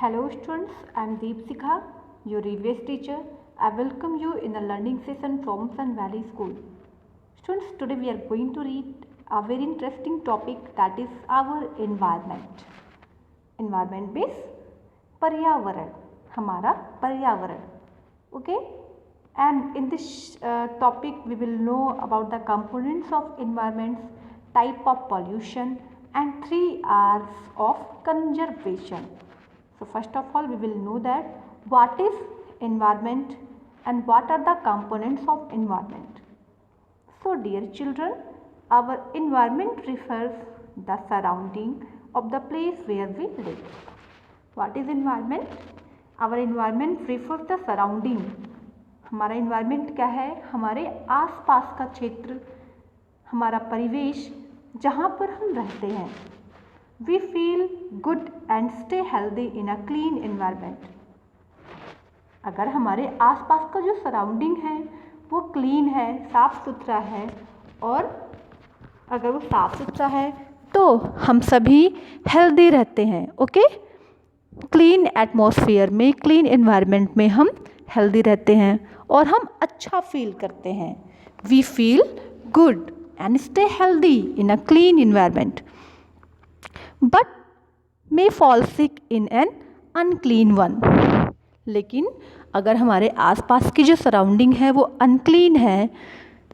Hello students, I am Deepsika, your EVS teacher. I welcome you in the learning session from Sun Valley School. Students, today we are going to read a very interesting topic, that is our environment. Environment means पर्यावरण, हमारा पर्यावरण. Okay? And in this topic we will know about the components of environments, type of pollution and 3 R's of conservation. So first of all we will know that what is environment and what are the components of environment. So dear children, our environment refers the surrounding of the place where we live. What is environment? Our environment refers the surrounding. हमारा environment क्या है? हमारे आसपास का क्षेत्र, हमारा परिवेश जहाँ पर हम रहते हैं. We feel good and stay healthy in a clean environment. अगर हमारे आसपास का जो सराउंडिंग है वो क्लीन है, साफ सुथरा है, और अगर वो साफ सुथरा है तो हम सभी हेल्दी रहते हैं. ओके, क्लीन एटमॉस्फेयर में, क्लीन एनवायरनमेंट में हम हेल्दी रहते हैं और हम अच्छा फील करते हैं. We feel good and stay healthy in a clean environment but may fall sick in an unclean one. लेकिन अगर हमारे आसपास की जो सराउंडिंग है वो अनक्लीन है,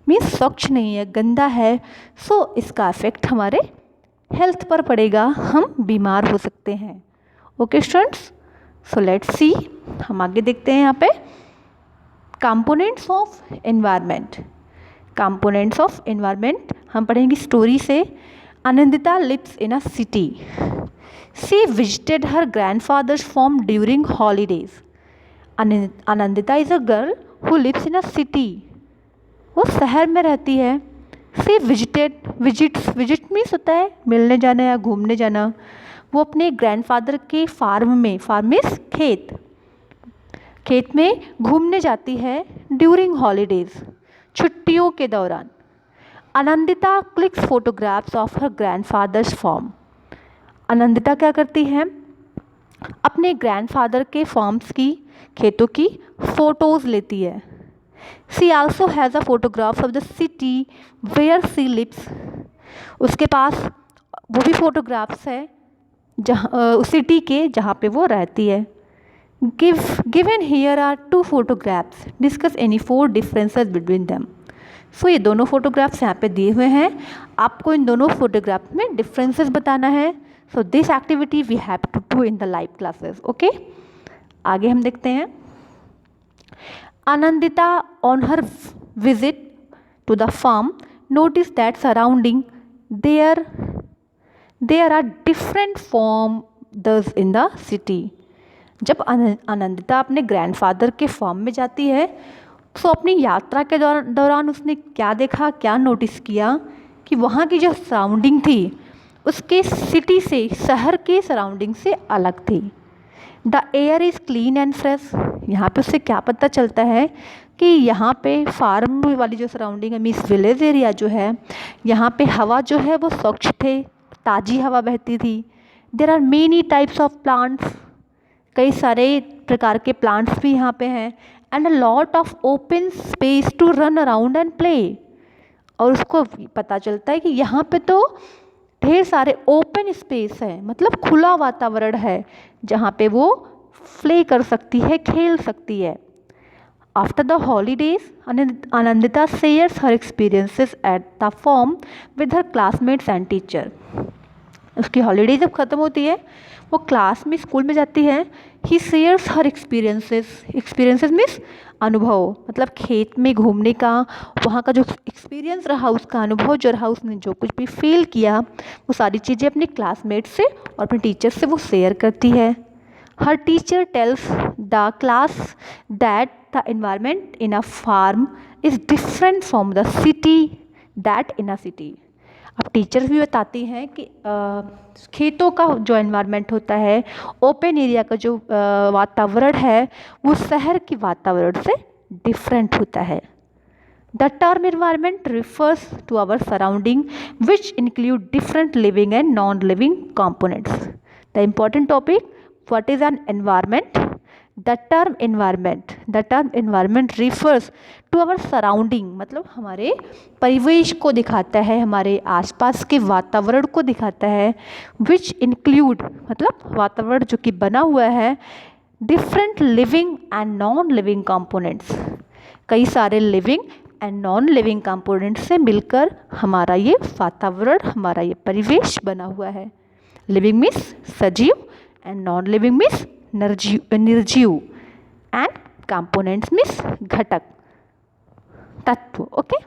मीन्स स्वच्छ नहीं है, गंदा है, सो इसका इफेक्ट हमारे हेल्थ पर पड़ेगा, हम बीमार हो सकते हैं. Okay students, so let's see, हम आगे देखते हैं यहाँ पे components of environment. Components of environment हम पढ़ेंगे स्टोरी से. Anandita lives in a city. She visited her grandfather's farm during holidays. Anandita is a girl who lives in a city. वो शहर में रहती है. She visit means होता है मिलने जाना या घूमने जाना. वो अपने ग्रैंडफादर के फार्म मीन्स खेत में घूमने जाती है ड्यूरिंग हॉलीडेज, छुट्टियों के दौरान. Anandita clicks photographs of her grandfather's farm. Anandita क्या करती है? अपने ग्रैंडफादर के फार्म्स की, खेतों की फ़ोटोज़ लेती है. She also has a photographs of the city where she lives. उसके पास वो भी फ़ोटोग्राफ्स है जहाँ सिटी के जहाँ पे वो रहती है. Given here are 2 photographs. Discuss any 4 differences between them. So ये दोनों फोटोग्राफ्स यहाँ पे दिए हुए हैं, आपको इन दोनों फोटोग्राफ में डिफरेंसेस बताना है. So this activity we have to do in the live classes. Okay, आगे हम देखते हैं. Anandita on her visit to the farm notice that surrounding there are different form thus in the city. जब आनंदिता अपने grandfather के farm में जाती है तो अपनी यात्रा के दौरान उसने क्या देखा, क्या नोटिस किया कि वहाँ की जो सराउंडिंग थी उसके सिटी से, शहर के सराउंडिंग से अलग थी. The air is clean and fresh. यहाँ पे उससे क्या पता चलता है कि यहाँ पे फार्म वाली जो सराउंडिंग है, मीन्स विलेज एरिया जो है, यहाँ पे हवा जो है वो स्वच्छ थे, ताज़ी हवा बहती थी. There are many types of plants. कई सारे प्रकार के प्लांट्स भी यहाँ पे हैं. And a lot of open space to run around and play. और उसको पता चलता है कि यहाँ पे तो ढेर सारे ओपन स्पेस है, मतलब खुला वातावरण है जहाँ पे वो प्ले कर सकती है, खेल सकती है. After the holidays Anandita shares her experiences at the form with her classmates and teacher. उसकी हॉलीडे जब ख़त्म होती है, वो क्लास में, स्कूल में जाती है. ही शेयर्स हर एक्सपीरियंसेस मीन्स अनुभव, मतलब खेत में घूमने का, वहाँ का जो एक्सपीरियंस रहा, उसका अनुभव जो रहा, उसने जो कुछ भी फील किया, वो सारी चीज़ें अपने क्लासमेट से और अपने टीचर से वो शेयर करती है. Her teacher tells the class that the environment in a farm is different from the city that in a city. अब टीचर्स भी बताती हैं कि खेतों का जो एनवायरनमेंट होता है, ओपन एरिया का जो वातावरण है, वो शहर के वातावरण से डिफरेंट होता है. The term environment refers to our surrounding which include different living and non living components. The important topic What is an environment? The term environment refers to our surrounding, मतलब हमारे परिवेश को दिखाता है, हमारे आसपास के वातावरण को दिखाता है. which include, मतलब वातावरण जो कि बना हुआ है different living and non living components, कई सारे living and non living component से मिलकर हमारा ये वातावरण, हमारा ये परिवेश बना हुआ है. लिविंग मीन्स सजीव एंड नॉन लिविंग मीन्स निर्जीव एंड कंपोनेंट्स मीन्स घटक, तत्व. Okay.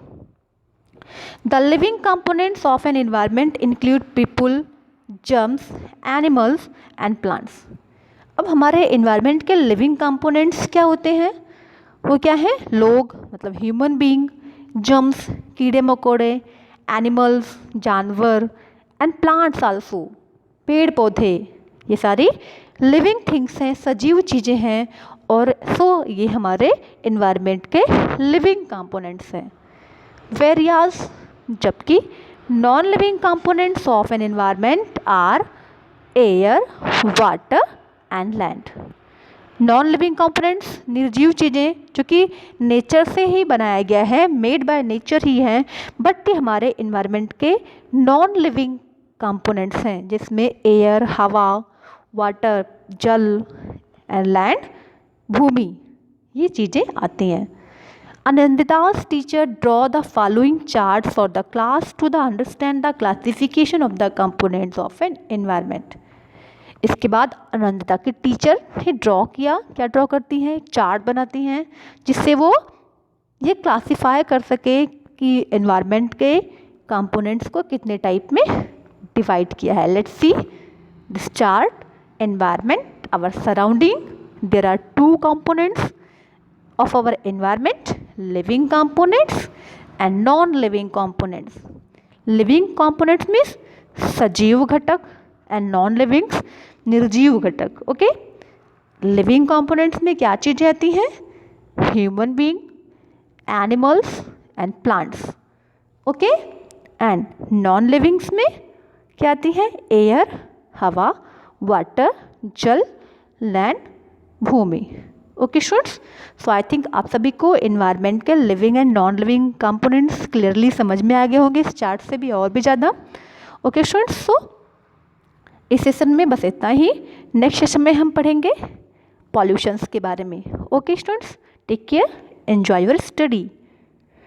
The living components of an environment include people, germs, animals and plants. अब हमारे एनवायरनमेंट के लिविंग कंपोनेंट्स क्या होते हैं? वो क्या है? लोग, मतलब ह्यूमन बीइंग, जर्म्स, कीड़े मकोड़े, एनिमल्स, जानवर, एंड प्लांट्स आल्सो, पेड़ पौधे, ये सारी लिविंग थिंग्स हैं, सजीव चीज़ें हैं. और सो ये हमारे इन्वायरमेंट के लिविंग कंपोनेंट्स हैं. वेरियाज, जबकि non living components of an environment are air, water and land. Non living components, निर्जीव चीज़ें जो कि नेचर से ही बनाया गया है, मेड बाय नेचर ही है, बट ये हमारे इन्वायरमेंट के नॉन लिविंग कंपोनेंट्स हैं, जिसमें एयर, हवा, वाटर, जल एंड लैंड, भूमि, ये चीज़ें आती हैं. Anandita's teacher draw the following charts for the class to understand the classification of the components of an environment. इसके बाद आनंदिता के टीचर ने ड्रॉ किया. क्या ड्रॉ करती हैं? एक चार्ट बनाती हैं जिससे वो ये क्लासीफाई कर सके कि एनवायरनमेंट के कंपोनेंट्स को कितने टाइप में डिवाइड किया है. Let's see this chart. Environment, our surrounding. There are two components of our environment, living components and non living components. Living components means सजीव घटक and non living निर्जीव घटक. ओके. लिविंग कंपोनेंट्स में क्या चीज़ें आती हैं? Human being, animals and plants. Okay. And non livings में क्या आती हैं? एयर, हवा, वाटर, जल, लैंड, भूमि. Okay students, so I think आप सभी को इन्वायरमेंट के living and non living components clearly समझ में आ गए होंगे, इस चार्ट से भी और भी ज़्यादा. ओके स्टूडेंट्स, सो इस सेशन में बस इतना ही. नेक्स्ट सेशन में हम पढ़ेंगे पॉल्यूशंस के बारे में. Okay students, take care, enjoy your study.